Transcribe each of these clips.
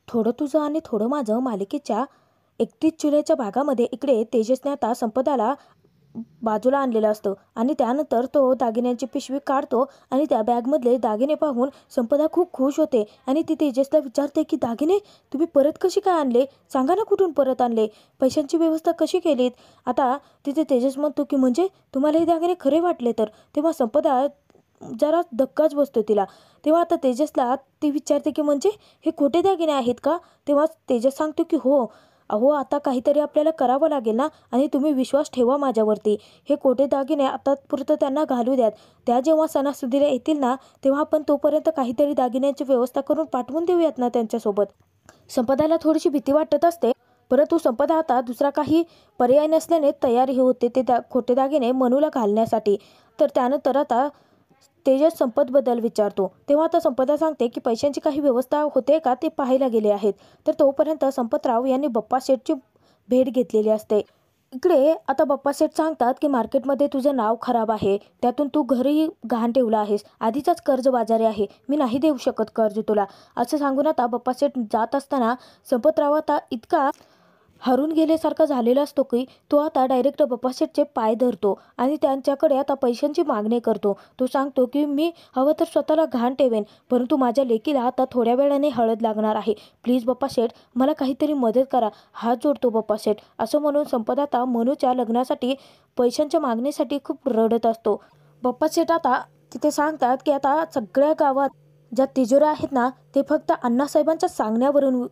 थोडं तुझं आणि थोडं माझं मालिकेच्या 31 जुलैच्या भागामध्ये इकडे तेजसने आता संपदाला बाजूला आणलेलं असतं आणि त्यानंतर तो दागिन्यांची पिशवी काढतो आणि त्या बॅगमधले दागिने पाहून संपदा खूप खुश होते आणि ती तेजसला विचारते की दागिने तुम्ही परत कशी काय आणले, सांगा ना कुठून परत आणले, पैशांची व्यवस्था कशी केलीत. आता तिथे तेजस म्हणतो की म्हणजे तुम्हाला हे दागिने खरे वाटले तर. तेव्हा संपदा जरा धक्काच बसतो तिला. तेव्हा आता तेजसला ती विचारते की म्हणजे हे खोटे दागिने आहेत का. तेव्हा तेजस सांगतो की हो, अहो आता काहीतरी आपल्याला करावं लागेल ना, आणि तुम्ही विश्वास ठेवा माझ्यावरती. हे खोटे दागिने आतापुरतं त्यांना घालू द्यात. त्या जेव्हा सणासुदीला येतील ना, तेव्हा आपण तोपर्यंत काहीतरी दागिन्यांची व्यवस्था करून पाठवून देऊयात ना त्यांच्यासोबत. संपदाला थोडीशी भीती वाटत असते, परंतु संपदा आता दुसरा काही पर्याय नसल्याने तयारी होते ते खोटे दागिने मनूला घालण्यासाठी. तर त्यानंतर आता तेजस संपतबद्दल विचारतो. तेव्हा आता संपदा सांगते की पैशांची काही व्यवस्था होते का ते पाहायला गेले आहेत. तर तोपर्यंत संपतराव यांनी बप्पा शेठची भेट घेतलेली असते. इकडे आता बप्पा शेठ सांगतात की मार्केटमध्ये तुझं नाव खराब आहे, त्यातून तू घरही गहाण ठेवला आहेस, आधीचाच कर्जबाजारी आहे, मी नाही देऊ शकत कर्ज तुला. असं सांगून आता बप्पा शेठ जात असताना संपतराव आता इतका हरून गेल्यासारखा झालेला असतो की तो आता डायरेक्ट बप्पा शेठचे पाय धरतो आणि त्यांच्याकडे आता पैशांची मागणी करतो. तो सांगतो की मी हवं तर स्वतःला घाण ठेवेन, परंतु माझ्या लेकीला आता थोड्या वेळाने हळद लागणार आहे, प्लीज बप्पा शेठ मला काहीतरी मदत करा, हात जोडतो बप्पा शेठ. असं म्हणून संपदा आता मनूच्या लग्नासाठी पैशांच्या मागणीसाठी खूप रडत असतो. बप्पा शेठ आता तिथे सांगतात की आता सगळ्या गावात ज्या तिजोऱ्या आहेत ना, ते फक्त अण्णासाहेबांच्या सांगण्यावरून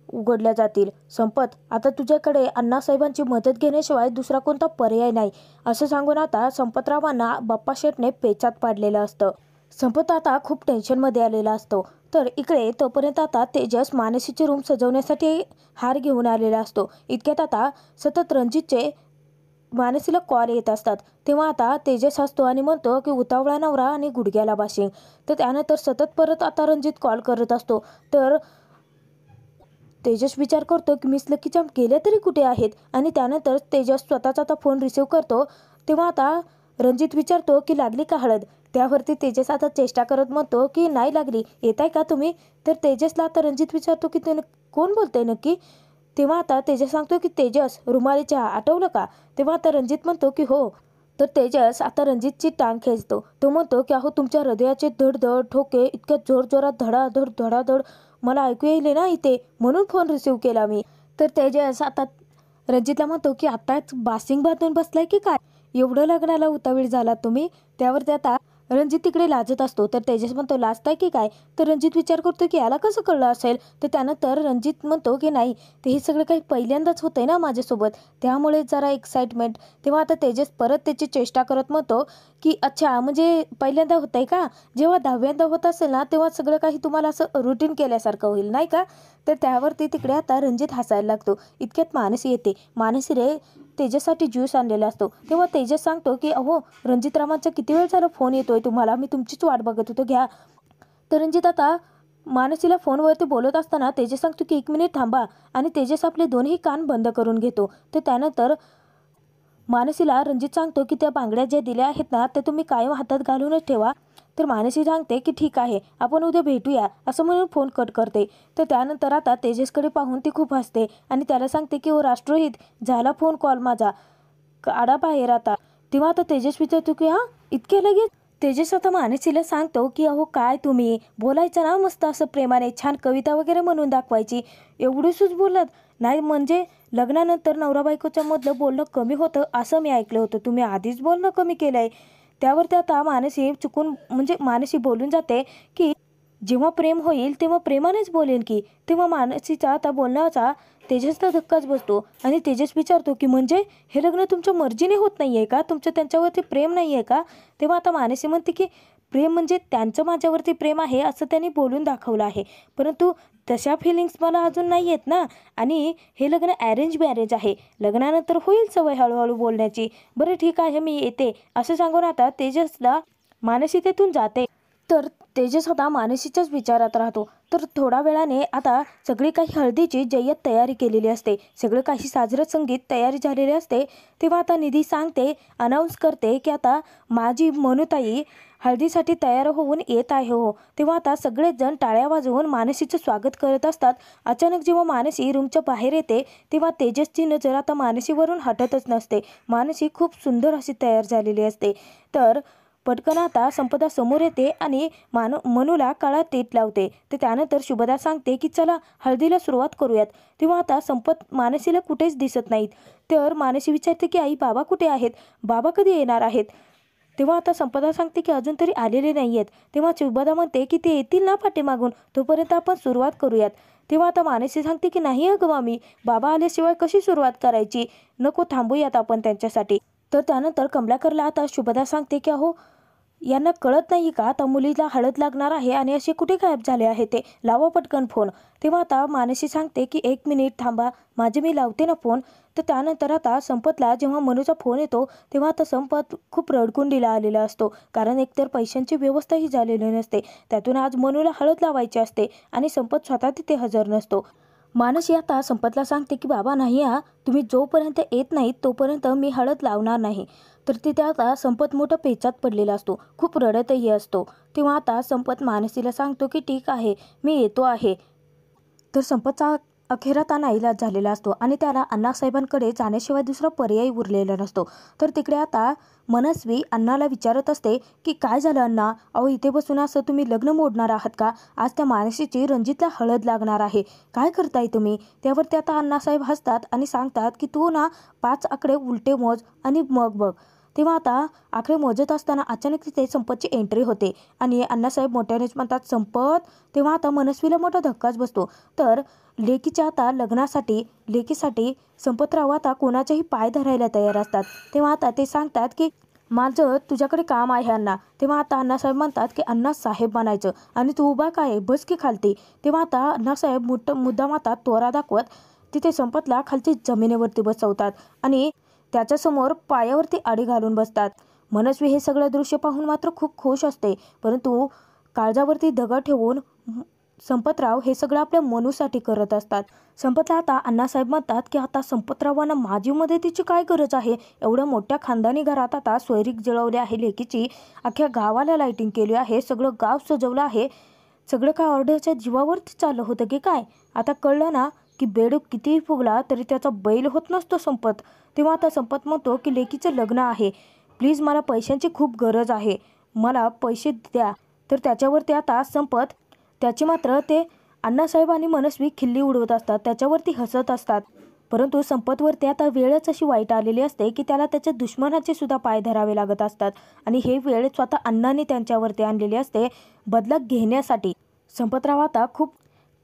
उघडल्या जातील. संपत, आता तुझ्याकडे अण्णासाहेबांची मदत घेण्याशिवाय दुसरा कोणता पर्याय नाही. असं सांगून आता संपतरावांना बप्पा शेठने पेचात पाडलेलं असतं. संपत आता खूप टेन्शनमध्ये आलेला असतो. तर इकडे तोपर्यंत आता तेजस मानसीची रूम सजवण्यासाठी हार घेऊन आलेला असतो. इतक्यात आता सतत रणजितचे मानसीला कॉल येत असतात. तेव्हा आता तेजस हसतो आणि म्हणतो की उतावळा नवरा आणि गुडघ्याला बाशिंग. तर त्यानंतर सतत परत आता रणजित कॉल करत असतो. तर तेजस विचार करतो की मिस लकीच्या गेल्या तरी कुठे आहेत, आणि त्यानंतर तेजस स्वतःचा आता फोन रिसीव करतो. तेव्हा आता रणजित विचारतो की लागली का हळद. त्यावरती तेजस आता चेष्टा करत म्हणतो की नाही लागली, येताय का तुम्ही. तर तेजसला आता रणजित विचारतो की ते कोण बोलतंय नक्की. तेव्हा आता तेजस सांगतो की तेजस रुमाली चहा आठवलं का. तेव्हा आता रणजित म्हणतो की हो. तर तेजस आता रणजितची टांग खेचतो. तो म्हणतो की अहो तुमच्या हृदयाचे धडधड ठोके इतक्या जोरजोरात धडाधड धडाधड मला ऐकू येईल ना इथे, म्हणून फोन रिसीव केला मी. तर तेजस आता रणजितला म्हणतो की आताच बासिंग बांधून बसलाय की काय, एवढं लग्नाला उतावीळ झाला तुम्ही. त्यावर ते आता रणजित तिकडे लाजत असतो. तर तेजस म्हणतो लाजताय की काय. तर रणजित विचार करतो की याला कसं कळलं असेल. तर त्यानंतर रणजित म्हणतो की नाही, ते हे सगळं काही पहिल्यांदाच होतंय ना माझ्यासोबत, त्यामुळे जरा एक्साइटमेंट. तेव्हा आता तेजस परत त्याची चेष्टा करत म्हणतो की अच्छा म्हणजे पहिल्यांदा होतंय का, जेव्हा 10व्यांदा होत असेल ना तेव्हा सगळं काही तुम्हाला असं रुटीन केल्यासारखं होईल नाही का. तर त्यावरती तिकडे आता रणजित हसायला लागतो. इतक्यात मानसी येते. मानसी रे तेजससाठी ज्यूस आणलेला असतो. तेव्हा तेजस सांगतो की अहो रणजितरावांचा किती वेळ झाला फोन येतोय तुम्हाला, मी तुमचीच वाट बघत होतो, घ्या. तर रणजित आता मानसीला फोनवरती बोलत असताना तेजस सांगतो की 1 मिनिट थांबा, आणि तेजस आपले दोन्ही कान बंद करून घेतो. तर त्यानंतर मानसीला रणजित सांगतो की त्या बांगड्या ज्या दिल्या आहेत ना, त्या तुम्ही कायम हातात घालूनच ठेवा. तर मानसी सांगते की ठीक आहे, आपण उद्या भेटूया, असं म्हणून फोन कट करते. तर त्यानंतर आता तेजसकडे पाहून ती खूप हसते आणि त्याला सांगते की ओ राष्ट्रहित झाला फोन कॉल माझा, काढा बाहेर आता. तेव्हा आता तेजस विचारतो की हां इतक्या लगेच. तेजस आता मानसीला सांगतो की अहो काय तुम्ही बोलायचं ना मस्त असं प्रेमाने, छान कविता वगैरे म्हणून दाखवायची, एवढंच बोलत नाही. म्हणजे लग्नानंतर नवरा बायकोच्या मधलं बोलणं कमी होतं असं मी ऐकलं होतं, तुम्ही आधीच बोलणं कमी केलं आहे. त्यावर ते आता मानसी चुकून म्हणजे मानसी बोलून जाते की जेव्हा प्रेम होईल तेव्हा प्रेमानेच बोलेन की. तेव्हा मानसीचा आता बोलण्याचा तेजसला धक्काच बसतो आणि तेजस विचारतो की म्हणजे हे लग्न तुमच्या मर्जीने होत नाही आहे का, तुमचं त्यांच्यावरती प्रेम नाही आहे का. तेव्हा आता मानसी म्हणते की प्रेम म्हणजे त्यांचं माझ्यावरती प्रेम आहे असं त्यांनी बोलून दाखवलं आहे, परंतु तशा फिलिंग्स मला अजून नाही आहेत ना, आणि हे लग्न अरेंज मॅरेज आहे, लग्नानंतर होईल सवय हळूहळू बोलण्याची. बरं ठीक आहे मी येते, असं सांगून आता तेजसला मानसी तेथून जाते. तर तेजस आता मानसीच्याच विचारात राहतो. तर थोडा वेळाने आता सगळी काही हळदीची जय्यत तयारी केलेली असते, सगळं काही साजरं संगीत तयारी झालेली असते. तेव्हा आता निधी सांगते, अनाऊन्स करते की आता माझी मनुताई हळदीसाठी तयार होऊन येत आहे हो. तेव्हा आता सगळेच जण टाळ्या वाजवून मानसीचं स्वागत करत असतात. अचानक जेव्हा मानसी रूमच्या बाहेर येते तेव्हा तेजसची नजर आता मानसीवरून हटतच नसते. मानसी खूप सुंदर अशी तयार झालेली असते. तर पटकन आता संपदा समोर येते आणि मनूला काळा टीप लावते. तर त्यानंतर शुभदा सांगते की चला हळदीला सुरुवात करूयात. तेव्हा आता संपत मानसीला कुठेच दिसत नाहीत. तर मानसी विचारते की आई बाबा कुठे आहेत, बाबा कधी येणार आहेत. तेव्हा आता संपदा सांगते की अजून तरी आलेले नाही आहेत. तेव्हा शुभदा म्हणते की ते येतील ना पाठीमागून, तोपर्यंत आपण सुरुवात करूयात. तेव्हा आता मानसी सांगते की नाही अगं मामी, बाबा आल्याशिवाय कशी सुरुवात करायची, नको थांबूयात आपण त्यांच्यासाठी. तर त्यानंतर कमलाकरला आता शुभदा सांगते की अहो यांना कळत नाही का आता मुलीला हळद लागणार आहे आणि असे कुठे गायब झाले आहे, ते लावा पटकन फोन. तेव्हा आता मानसी सांगते की 1 मिनिट थांबा, माझे मी लावते ना फोन. तर त्यानंतर आता संपतला जेव्हा मनूचा फोन येतो तेव्हा आता संपत खूप रडकुंडीला आलेला असतो. कारण एकतर पैशांची व्यवस्थाही झालेली नसते, त्यातून आज मनूला हळद लावायची असते आणि संपत स्वतः तिथे हजर नसतो. मानसी आता संपतला सांगते की बाबा नाही तुम्ही जोपर्यंत येत नाहीत तोपर्यंत मी हळद लावणार नाही. तर तिथे आता संपत मोठा पेचात पडलेला असतो, खूप रडतही असतो. तेव्हा आता संपत मानसीला सांगतो की ठीक आहे मी येतो आहे. तर संपतचा अखेरात नाईलाज झालेला असतो आणि त्याला अण्णासाहेबांकडे जाण्याशिवाय दुसरा पर्याय उरलेला नसतो. तर तिकडे आता मनस्वी अण्णाला विचारत असते की काय झालं अण्णा, अहो इथे बसून असं तुम्ही लग्न मोडणार आहात का, आज त्या मानसीची रणजितला हळद लागणार आहे, काय करताय तुम्ही. त्यावरती आता अण्णासाहेब हसतात आणि सांगतात की तू ना 5 आकडे उलटे मोज आणि मग बघ. तेव्हा आता आकडे मोजत असताना अचानक तिथे संपतची एंट्री होते आणि अण्णासाहेब मोठ्यानेच म्हणतात संपत. तेव्हा आता मनस्वीला मोठा धक्काच बसतो. तर लेकीच्या आता लग्नासाठी लेकीसाठी संपतराव आता कोणाचेही पाय धरायला तयार असतात. तेव्हा आता ते सांगतात की माझं तुझ्याकडे काम आहे अण्णा. तेव्हा आता अण्णासाहेब म्हणतात की अण्णा साहेब म्हणायचं आणि तू उभा काय, बस की खालती. तेव्हा आता अण्णासाहेब मुद्दाम आता तोरा दाखवत तिथे संपतला खालची जमिनीवरती बसवतात आणि त्याच्यासमोर पायावरती आडी घालून बसतात. मनस्वी हे सगळं दृश्य पाहून मात्र खूप खुश असते, परंतु काळजावरती दगड ठेवून संपतराव हे सगळं आपल्या मनूसाठी करत असतात. संपतला आता अण्णासाहेब म्हणतात की आता संपतरावांना माझी मदतीची काय गरज आहे, एवढ्या मोठ्या खानदानी घरात आता सोयरीक जळवली आहे लेकीची, अख्ख्या गावाला लाईटिंग केली आहे, सगळं गाव सजवलं आहे, सगळं काय ऑर्डरच्या जीवावरती चाललं होतं की काय. आता कळलं ना की बेडूक कितीही फुगला तरी त्याचा बैल होत नसतो संपत. तेव्हा आता संपत म्हणतो की लेकीचं लग्न आहे, प्लीज मला पैशांची खूप गरज आहे, मला पैसे द्या. तर त्याच्यावरती आता संपत त्याची मात्र ते अण्णासाहेब आणि मनस्वी खिल्ली उडवत असतात, त्याच्यावरती हसत असतात. परंतु संपतवरती आता वेळच अशी वाईट आलेली असते की त्याला त्याच्या दुश्मनाचे सुद्धा पाय धरावे लागत असतात आणि हे वेळ स्वतः अण्णाने त्यांच्यावरती आणलेली असते बदला घेण्यासाठी. संपतराव आता खूप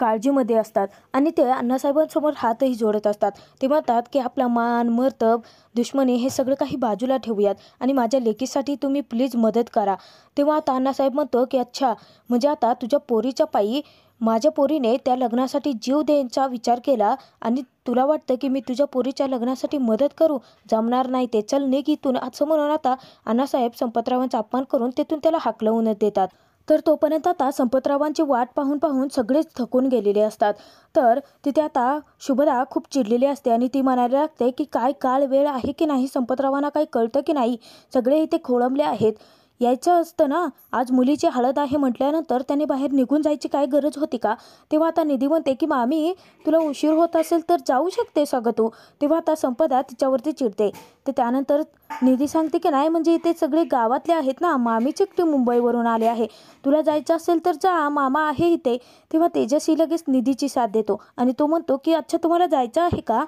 काळजीमध्ये असतात आणि ते अण्णासाहेबांसमोर हातही जोडत असतात. ते म्हणतात की आपला मान मर्तब दुश्मनी हे सगळं काही बाजूला ठेवूयात आणि माझ्या लेकीसाठी तुम्ही प्लीज मदत करा. तेव्हा आता अण्णासाहेब म्हणतो की अच्छा, म्हणजे आता तुझ्या पोरीच्या पायी माझ्या पोरीने त्या लग्नासाठी जीव द्यायचा विचार केला आणि तुला वाटतं की मी तुझ्या पोरीच्या लग्नासाठी मदत करू, जमणार नाही ते, चल निघ इथून, असं म्हणून आता अण्णासाहेब संपतरावांचा अपमान करून तिथून त्याला हाकलवून देतात. तर तोपर्यंत आता संपतरावांची वाट पाहून पाहून सगळेच थकून गेलेले असतात. तर तिथे आता शुभदा खूप चिडलेली असते आणि ती म्हणायला लागते की काय काळ वेळ आहे की नाही, संपतरावांना काही कळतं की नाही, सगळे इथे खोळंबले आहेत, यायचं असतं ना, आज मुलीची हळद आहे म्हटल्यानंतर त्याने बाहेर निघून जायची काय गरज होती का. तेव्हा आता निधी म्हणते की मामी तुला उशीर होत असेल तर जाऊ शकतेस अगं तू. तेव्हा आता संपदा तिच्यावरती चिडते. तर त्यानंतर निधी सांगते की नाही, म्हणजे इथे सगळे गावातले आहेत ना, मामीच एकटी मुंबईवरून आले आहे, तुला जायचं असेल तर जा, मामा आहे इथे. तेव्हा तेजस्वी लगेच निधीची साथ देतो आणि तो म्हणतो की अच्छा तुम्हाला जायचं आहे का,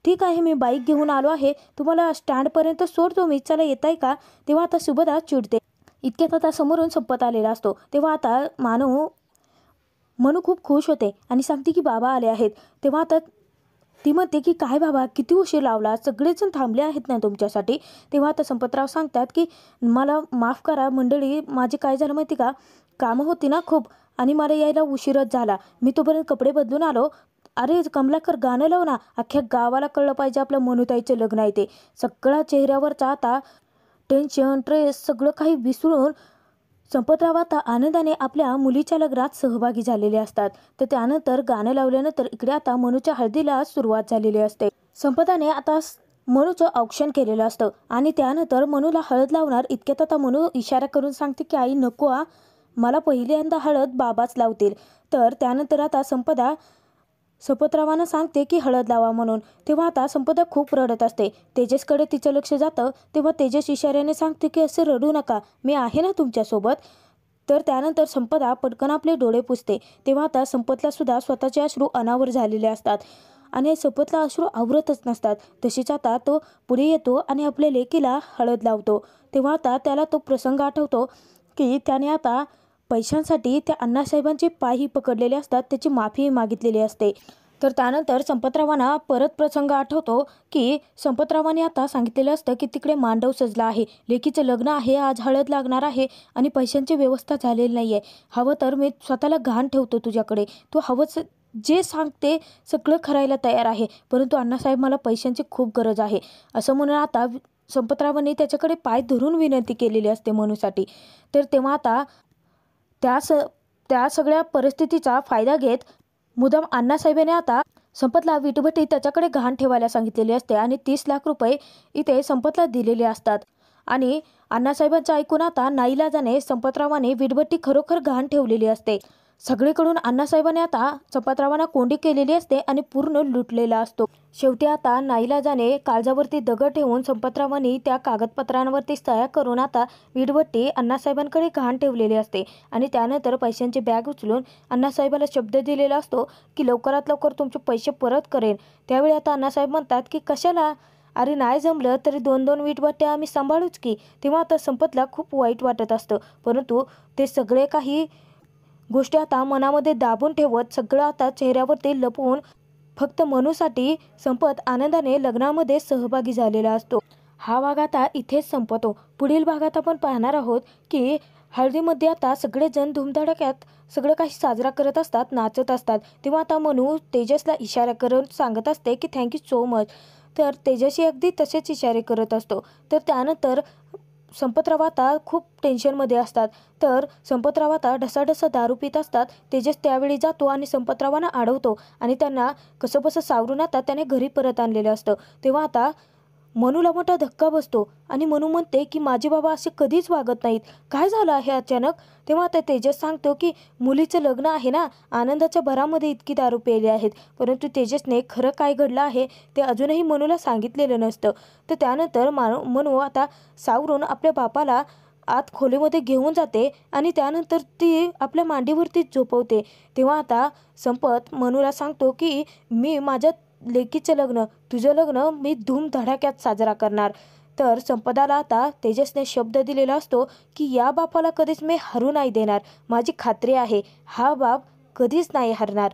ठीक आहे मी बाईक घेऊन आलो आहे, तुम्हाला स्टँडपर्यंत सोडतो मी, चला येत आहे का. तेव्हा आता शुभदा चिडते. इतक्यात आता समोरून संपत आलेला असतो. तेव्हा आता मनू खूप खुश होते आणि सांगते की बाबा आले आहेत. तेव्हा आता ती म्हणते की काय बाबा किती उशीर लावला, सगळेजण थांबले आहेत ना तुमच्यासाठी. तेव्हा आता संपतराव सांगतात की मला माफ करा मंडळी, माझे काय झालं माहिती का, कामं होती ना खूप आणि मला यायला उशीरच झाला, मी तोपर्यंत कपडे बदलून आलो. अरे कमलाकर गाणं लाव ना, अख्ख्या गावाला कळलं पाहिजे आपल्या मनूताईचं लग्न आहे ते. सगळा चेहऱ्यावरचा आता टेन्शन ट्रेस सगळं काही विसरून संपतराव आता आनंदाने आपल्या मुलीच्या लग्नात सहभागी झालेले असतात. तर त्यानंतर गाणं लावल्यानंतर इकडे आता मनूच्या हळदीला सुरुवात झालेली असते. संपदाने आता मनूचं औक्षण केलेलं असतं आणि त्यानंतर मनूला हळद लावणार इतक्यात आता मनू इशारा करून सांगते की आई नको आ, मला पहिल्यांदा हळद बाबाच लावतील. तर त्यानंतर आता संपदा सपतरावांना सांगते की हळद लावा म्हणून. तेव्हा आता संपदा खूप रडत असते. तेजसकडे तिचं लक्ष जातं तेव्हा तेजस इशाऱ्याने सांगते की असं रडू नका, मी आहे ना तुमच्यासोबत. तर त्यानंतर संपदा पटकन आपले डोळे पुसते. तेव्हा आता संपतला सुद्धा स्वतःचे अश्रू अनावर झालेले असतात आणि संपतला अश्रू आवरतच नसतात. तशीच आता तो पुढे येतो आणि आपल्या लेकीला हळद लावतो. तेव्हा आता त्याला तो प्रसंग आठवतो की त्याने आता पैशांसाठी त्या अण्णासाहेबांचे पायही पकडलेले असतात, त्याची माफी मागितलेली असते. तर त्यानंतर संपतरावांना परत प्रसंग आठवतो की संपतरावांनी आता सांगितलेलं असतं की तिकडे मांडव सजला आहे, लेकीचं लग्न आहे, आज हळद लागणार आहे आणि पैशांची व्यवस्था झालेली नाही आहे. हवं तर मी स्वतःला गहाण ठेवतो तुझ्याकडे, तू हवंच जे सांगते सगळं करायला तयार आहे, परंतु अण्णासाहेब मला पैशांची खूप गरज आहे असं म्हणून आता संपतरावांनी त्याच्याकडे पाय धरून विनंती केलेली असते मनूसाठी. तर तेव्हा आता त्या सगळ्या परिस्थितीचा फायदा घेत मुद्दाम अण्णासाहेबांनी आता संपतला विटभट्टी त्याच्याकडे गहाण ठेवायला सांगितलेली असते आणि 30 लाख रुपये इथे संपतला दिलेले असतात. आणि अण्णासाहेबांचं ऐकून आता नाईलाजाने संपतरावाने विटभट्टी खरोखर गहाण ठेवलेली असते. सगळीकडून अण्णासाहेबांनी आता संपतरावांना कोंडी केलेली असते आणि पूर्ण लुटलेला असतो. शेवटी आता नाईलाजाने काळजावरती दगड ठेवून संपतरावांनी त्या कागदपत्रांवरती सह्या करून आता विटभट्टी अण्णासाहेबांकडे गहाण ठेवलेली असते आणि त्यानंतर पैशांची बॅग उचलून अण्णासाहेबाला शब्द दिलेला असतो की लवकरात लवकर तुमचे पैसे परत करेन. त्यावेळी आता अण्णासाहेब म्हणतात की कशाला, अरे नाही जमलं तरी 2-2 विटभट्ट्या आम्ही सांभाळूच की. तेव्हा आता संपतला खूप वाईट वाटत असतं, परंतु ते सगळे काही गोष्टी आता मनामध्ये दाबून ठेवत सगळं आता चेहऱ्यावरती लपवून फक्त मनूसाठी संपत आनंदाने लग्नामध्ये सहभागी झालेला असतो. हा भाग आता इथेच संपतो. पुढील भागात आपण पाहणार आहोत की हळदीमध्ये आता सगळेजण धूमधडाक्यात सगळं काही साजरा करत असतात, नाचत असतात. तेव्हा आता मनू तेजसला इशारा करून सांगत असते की थँक्यू सो मच. तर तेजसही अगदी तसेच इशारे करत असतो. तर त्यानंतर संपतराव आता खूप टेन्शनमध्ये असतात. तर संपतराव आता ढसाढसा दारू पित असतात. तेजस त्यावेळी जातो आणि संपतरावांना अडवतो आणि त्यांना कसंबसं सावरून आता त्याने घरी परत आणलेलं असतं. तेव्हा आता मनूला मोठा धक्का बसतो आणि मनू म्हणते की माझे बाबा असे कधीच वागत नाहीत, काय झालं आहे अचानक. तेव्हा आता तेजस सांगतो की मुलीचं लग्न आहे ना, आनंदाच्या भरामध्ये इतकी दारू प्यायली आहेत. परंतु तेजसने खरं काय घडलं आहे ते अजूनही मनूला सांगितलेलं नसतं. तर त्यानंतर मनू आता सावरून आपल्या बापाला आत खोलीमध्ये घेऊन जाते आणि त्यानंतर ती आपल्या मांडीवरती झोपवते. तेव्हा आता संपत मनूला सांगतो की मी माझ्या लेकीचं लग्न, तुझं लग्न मी धूमधडाक्यात साजरा करणार. तर संपदाला आता तेजसने शब्द दिलेला असतो की या बापाला कधीच मी हरू नाही देणार, माझी खात्री आहे हा बाप कधीच नाही हरणार.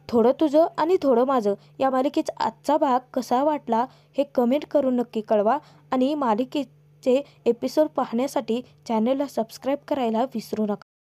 थोडं तुझं आणि थोडं माझं या मालिकेचा आजचा भाग कसा वाटला हे कमेंट करून नक्की कळवा आणि मालिकेचे एपिसोड पाहण्यासाठी चॅनलला सबस्क्राईब करायला विसरू नका.